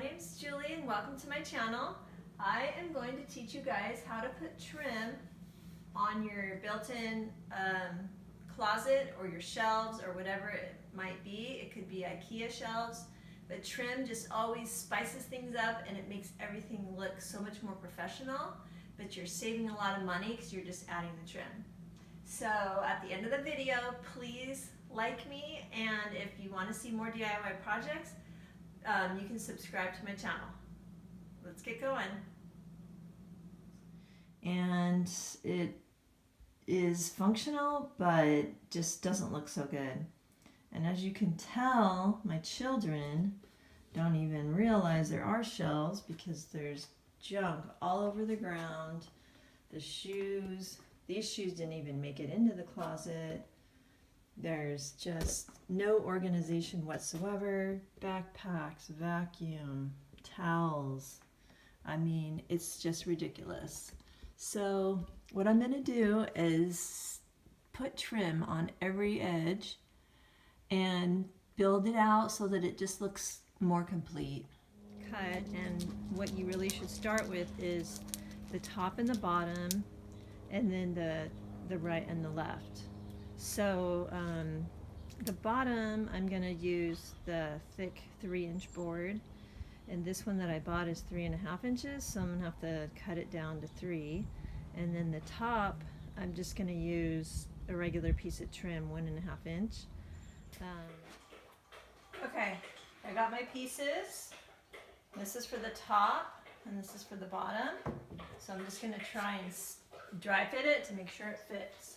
name's Julie and welcome to my channel. I am going to teach you guys how to put trim on your built-in closet or your shelves or whatever it might be. It could be IKEA shelves, but trim just always spices things up and it makes everything look so much more professional, but you're saving a lot of money because you're just adding the trim. So at the end of the video, please like me, and if you want to see more DIY projects, you can subscribe to my channel. Let's get going. And it is functional, but just doesn't look so good. And as you can tell, my children don't even realize there are shelves because there's junk all over the ground. The shoes, these shoes didn't even make it into the closet. There's just no organization whatsoever. Backpacks, vacuum, towels. I mean, it's just ridiculous. So what I'm going to do is put trim on every edge and build it out so that it just looks more complete. Cut, and what you really should start with is the top and the bottom, and then the right and the left. So the bottom, I'm going to use the thick 3-inch board, and this one that I bought is 3.5 inches, so I'm going to have to cut it down to 3. And then the top, I'm just going to use a regular piece of trim, 1.5 inch. Okay, I got my pieces. This is for the top, and this is for the bottom. So I'm just going to try and dry fit it to make sure it fits.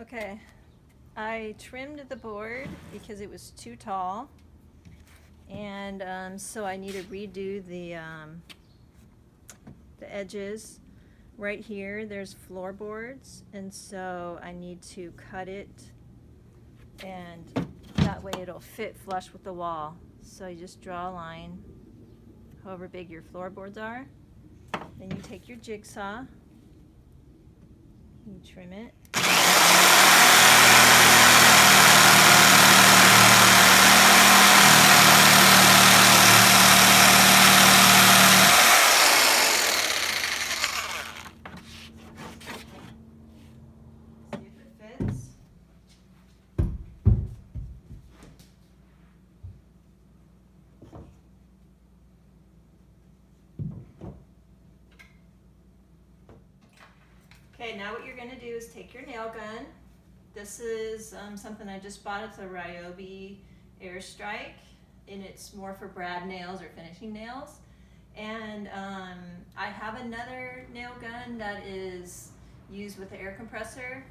Okay, I trimmed the board because it was too tall, and so I need to redo the edges. Right here there's floorboards, and so I need to cut it, and that way it'll fit flush with the wall. So you just draw a line however big your floorboards are, then you take your jigsaw, you trim it. Okay, now what you're going to do is take your nail gun. This is something I just bought. It's a Ryobi Airstrike, and it's more for brad nails or finishing nails. And I have another nail gun that is used with the air compressor,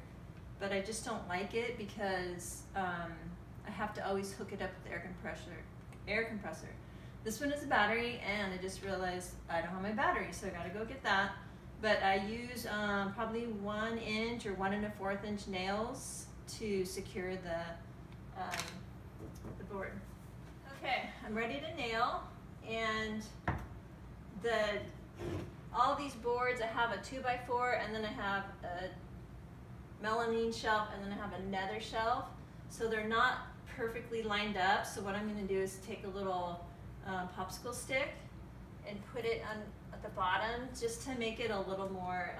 but I just don't like it because I have to always hook it up with the air compressor. This one is a battery, and I just realized I don't have my battery, so I got to go get that. But I use probably 1 inch or 1 1/4 inch nails to secure the board. Okay, I'm ready to nail, and all these boards, I have a 2x4, and then I have a melamine shelf, and then I have another shelf. So they're not perfectly lined up. So what I'm going to do is take a little popsicle stick and put it on at the bottom just to make it a little more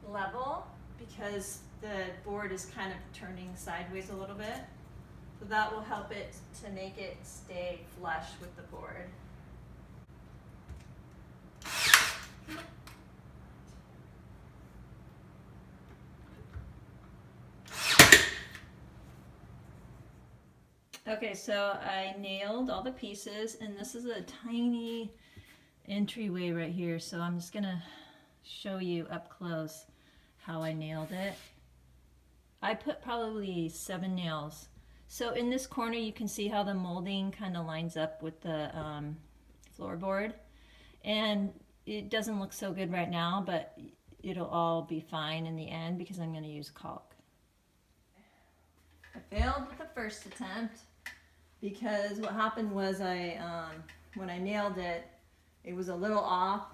level, because the board is kind of turning sideways a little bit. So that will help it to make it stay flush with the board. Okay, so I nailed all the pieces, and this is a tiny entryway right here, so I'm just gonna show you up close how I nailed it. I put probably 7 nails. So in this corner you can see how the molding kind of lines up with the floorboard, and it doesn't look so good right now, but it'll all be fine in the end because I'm going to use caulk. I failed with the first attempt because what happened was I when I nailed it, it was a little off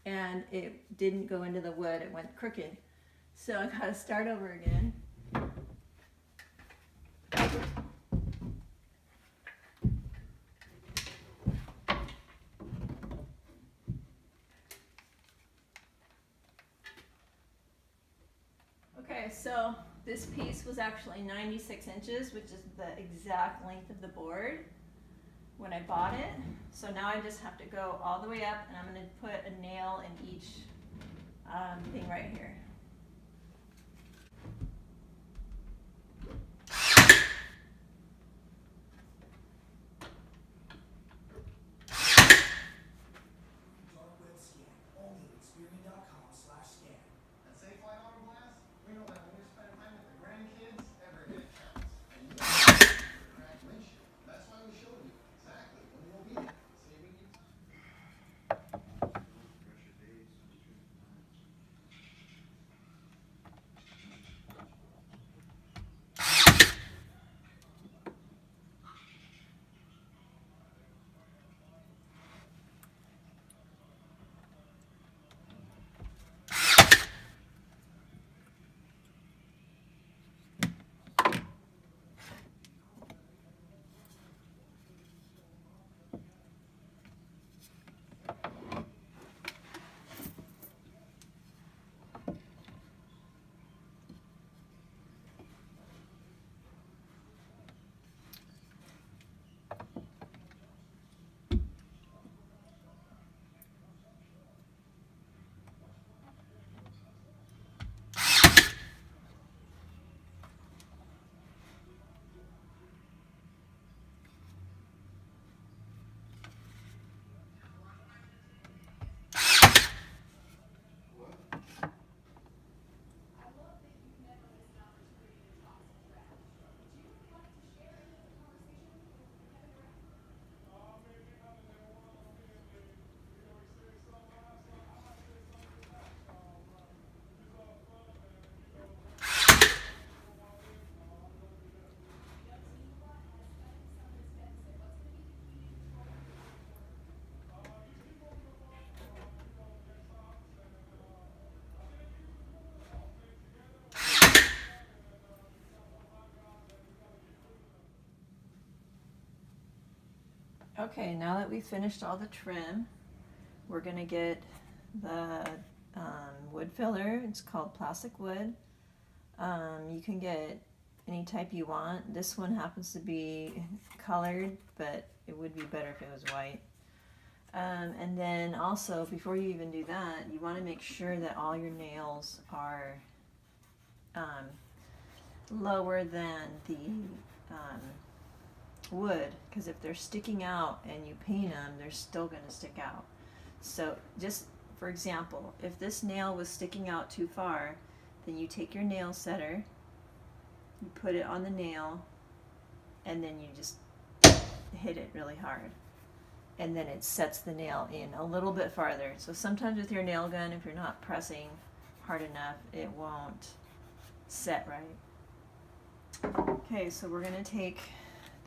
and it didn't go into the wood, it went crooked. So I gotta start over again. Okay, so this piece was actually 96 inches, which is the exact length of the board when I bought it. So now I just have to go all the way up, and I'm going to put a nail in each thing right here. Okay, now that we've finished all the trim, we're going to get the wood filler. It's called plastic wood. You can get any type you want. This one happens to be colored, but it would be better if it was white. And then also, before you even do that, you want to make sure that all your nails are lower than the wood, because if they're sticking out and you paint them, they're still going to stick out. So just for example, if this nail was sticking out too far, then you take your nail setter, you put it on the nail, and then you just hit it really hard, and then it sets the nail in a little bit farther. So sometimes with your nail gun, if you're not pressing hard enough, it won't set right. Okay, so we're going to take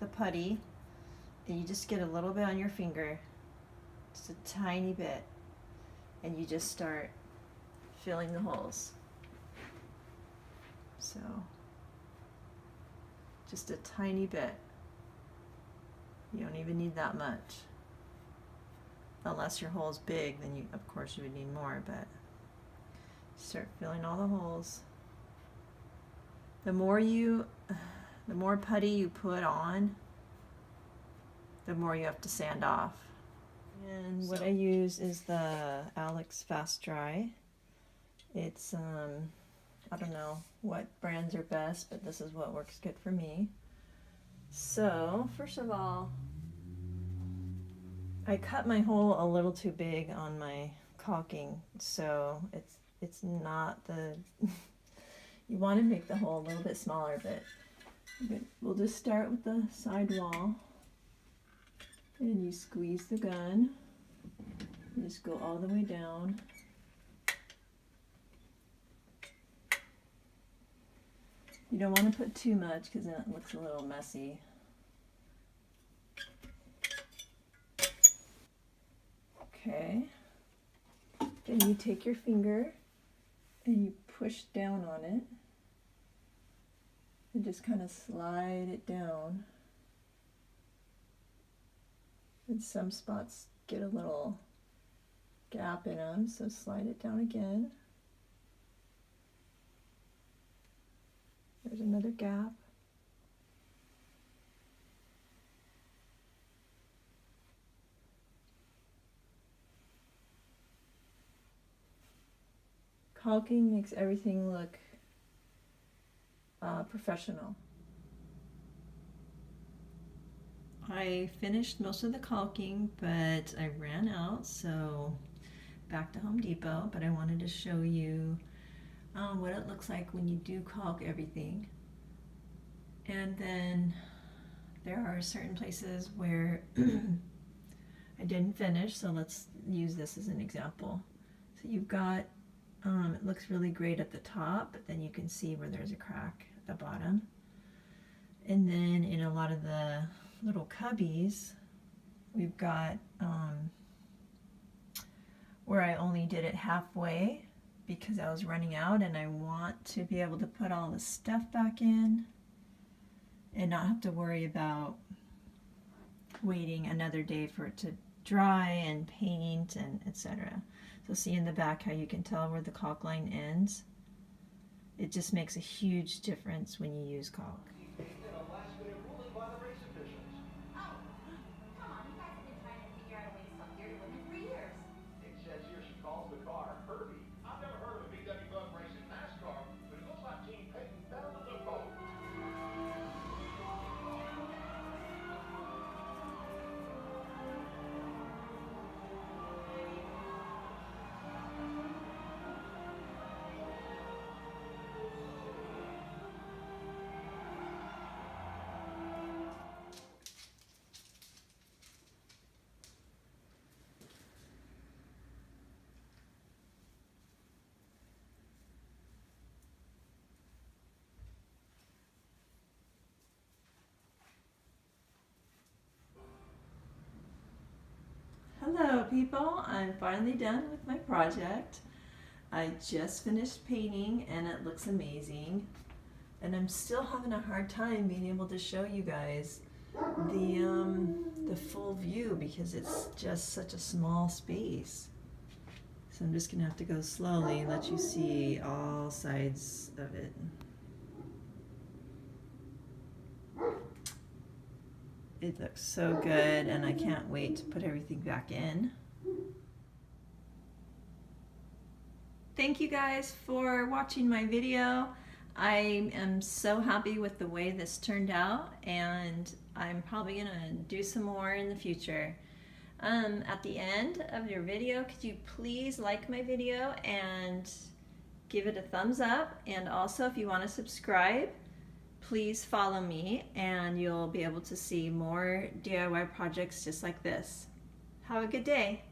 the putty, and you just get a little bit on your finger, just a tiny bit, and you just start filling the holes. So just a tiny bit. You don't even need that much. Unless your hole's big, then you, of course, you would need more, but start filling all the holes. The more putty you put on, the more you have to sand off. And what I use is the Alex Fast Dry. It's, I don't know what brands are best, but this is what works good for me. So, first of all, I cut my hole a little too big on my caulking, so it's not the, you want to make the hole a little bit smaller, but we'll just start with the side wall, and you squeeze the gun, and just go all the way down. You don't want to put too much because then it looks a little messy. Okay. Then you take your finger and you push down on it and just kind of slide it down. And some spots get a little gap in them, so slide it down again. There's another gap. Caulking makes everything look professional. I finished most of the caulking, but I ran out, so back to Home Depot. But I wanted to show you what it looks like when you do caulk everything. And then there are certain places where I didn't finish, so let's use this as an example. So you've got, it looks really great at the top, but then you can see where there's a crack at the bottom. And then in a lot of the little cubbies, we've got where I only did it halfway because I was running out, and I want to be able to put all the stuff back in and not have to worry about waiting another day for it to dry and paint and etc. So see in the back how you can tell where the caulk line ends. It just makes a huge difference when you use caulk. Hello people, I'm finally done with my project. I just finished painting and it looks amazing. And I'm still having a hard time being able to show you guys the full view because it's just such a small space. So I'm just gonna have to go slowly, let you see all sides of it. It looks so good and I can't wait to put everything back in. Thank you guys for watching my video. I am so happy with the way this turned out, and I'm probably gonna do some more in the future. At the end of your video, could you please like my video and give it a thumbs up, and also if you want to subscribe, please follow me and you'll be able to see more DIY projects just like this. Have a good day.